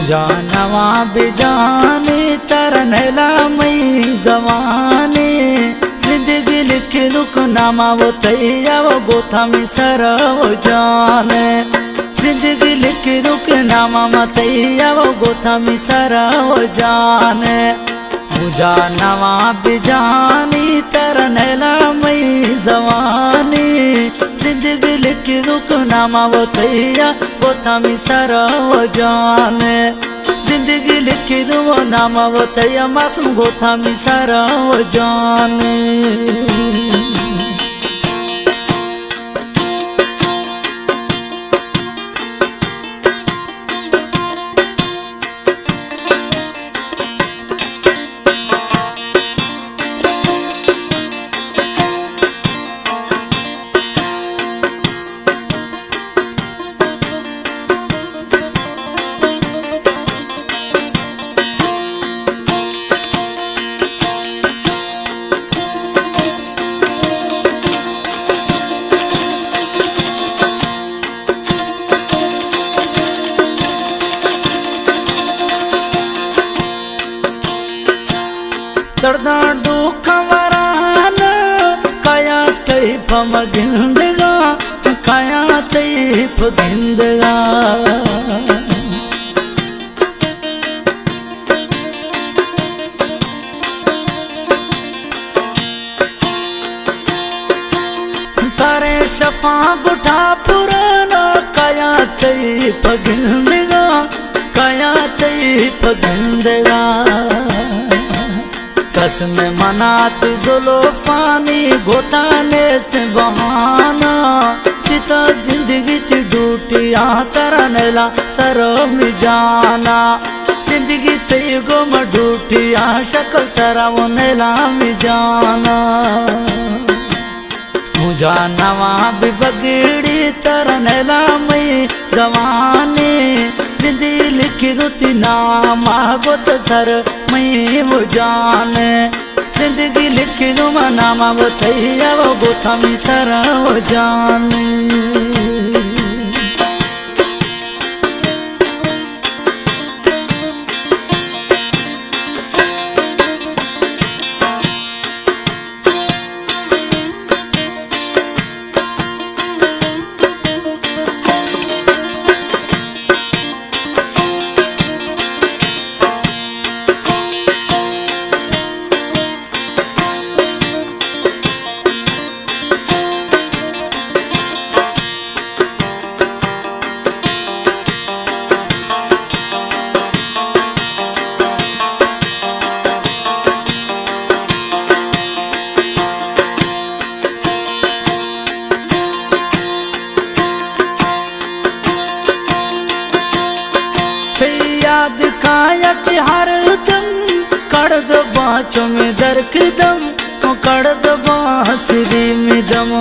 जानवा बेजानी तरनला मई जवानी जिंदगी लिख लुक नामा वो तैया वो गोथा में सर वो जाने जिंदगी लिख लुक नामा मतैया वो गोथा में सर वो जाने जानवा बेजानी तरनला मई जवानी जिंदगी लिख लुक नामा वो तैया गोथा में सर वो जाने जिंदगी लिख लो नामा वो तैया मासूम गोथा में सर वो जाने दर्दा दुख वरान काया तैफ मगिंदगा काया तैफ गिंदगा तारे शफा गुठा पुराना काया तैफ गिंदगा काया तैफ गिंदगा कसम मनात जुलो पानी गोता नेस्त बहाना पिता जिंदगी ती डूटिया तरनला सरो में जाना जिंदगी ते गोम डूटिया शक्ल तरा वो नेला में जाना मुझा नवा भी बगड़ी तरनला मई जवानी जिंदगी लिख रुती नामा गोत सर मई वो जाने जिंदगी लिख लो नामा वो तैया वो गोथा में सर वो जाने दिखाया कि हर दम कर दो बाँचों में दर्क दम कर दो बाँसुरी में दम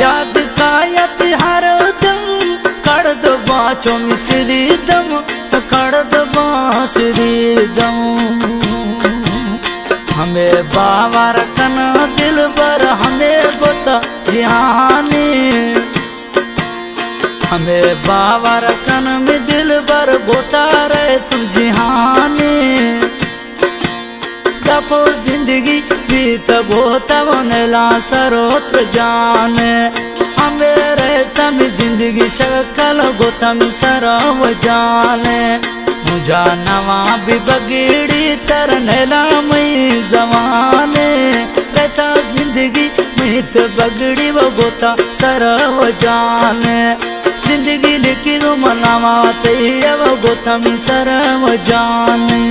याद कायत हर दम कर दो बाँचों में श्री दम कर दो बाँसुरी दम हमें बाबा रखना दिल पर हमें गोता ध्यानी हमें बाबा रखन में दिल बर गोता रहे तू जिहानी दफो जिंदगी बीत गोता वो नेला सरोत्र जाने हमें रहता में जिंदगी शक्ल गोता में सरव जाने मुझा नवा भी बगड़ी तरनला मई जवाने रहता जिंदगी मित बगड़ी वो गोता सरव जाने जिंदगी लिखी रो मनावा तैया वो गोता में सरव जाने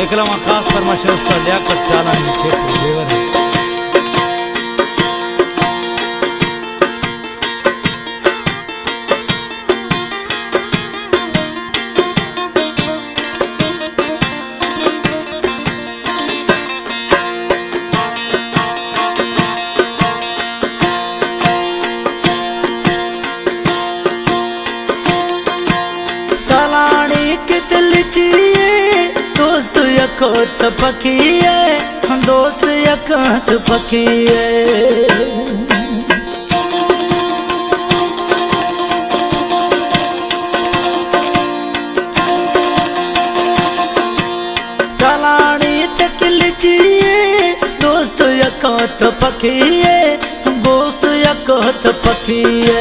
एकला खास फरमाइश उस्ताद लियाकत चाला ने देवर यखत पखिए दोस्त यखत पखिए। कलाड़ी तक लिचिए दोस्त यखत पखिए दोस्त यखत पखिए।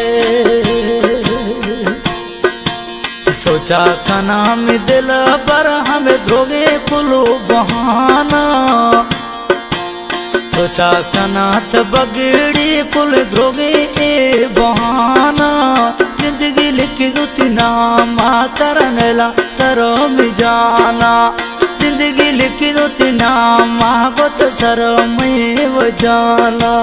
सोचा का नाम दिल पर हमें धोगे कुलो बहाना। सोचा का नाथ बगड़ी कुल धोगे ए बहाना। जिंदगी लिखी दुती नाम तरनला सरो में जाना। जिंदगी लिखी दुती नाम गोत सरो में वो जाना।